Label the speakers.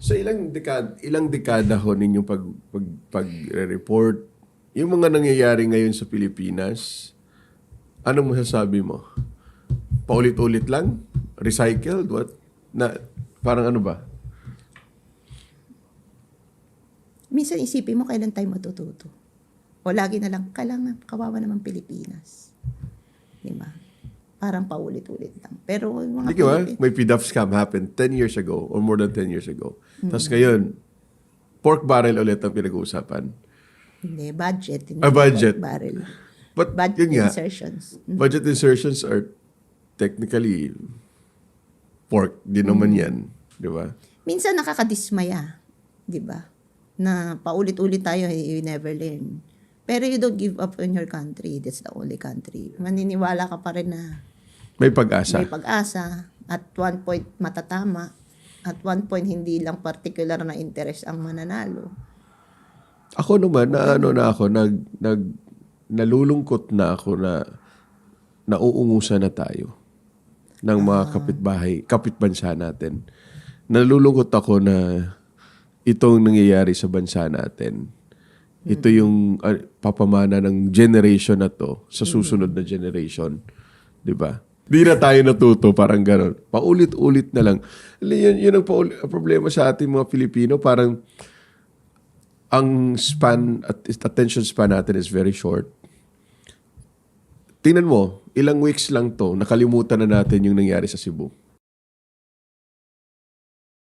Speaker 1: Sa ilang dekada ho ninyong pag-report, yung mga nangyayari ngayon sa Pilipinas, ano masasabi mo? Paulit-ulit lang? Recycled? What? Parang ano ba?
Speaker 2: Minsan isipin mo kailan tayo matututo. O lagi na lang, kailangan, kawawa naman Pilipinas. Di ba? Parang paulit-ulit lang. Pero yung mga
Speaker 1: Hindi ba? May PDAF scam happened 10 years ago or more than 10 years ago. Tapos ngayon, pork barrel ulit ang pinag-uusapan.
Speaker 2: Hindi, budget. Hindi
Speaker 1: Budget.
Speaker 2: barrel.
Speaker 1: But
Speaker 2: Budget
Speaker 1: yun nga,
Speaker 2: insertions.
Speaker 1: budget insertions are technically pork. Di naman yan. Di ba?
Speaker 2: Minsan nakakadismaya. Di ba? Na paulit-ulit tayo, you never learn. Pero you don't give up on your country. That's the only country. Maniniwala ka pa rin na
Speaker 1: May pag-asa.
Speaker 2: may pag-asa. At one point, matatama. At one point, hindi lang particular na interest ang mananalo.
Speaker 1: Ako naman, nalulungkot na ako na nauungusan na tayo ng mga kapitbansa natin. Nalulungkot ako na itong nangyayari sa bansa natin. Ito yung papamana ng generation na to sa susunod na generation. Di ba? Di na tayo natuto, parang gano'n. Paulit-ulit na lang. Yun ang problema sa ating mga Pilipino. Parang ang attention span natin is very short. Tingnan mo, ilang weeks lang to, nakalimutan na natin yung nangyari sa Cebu.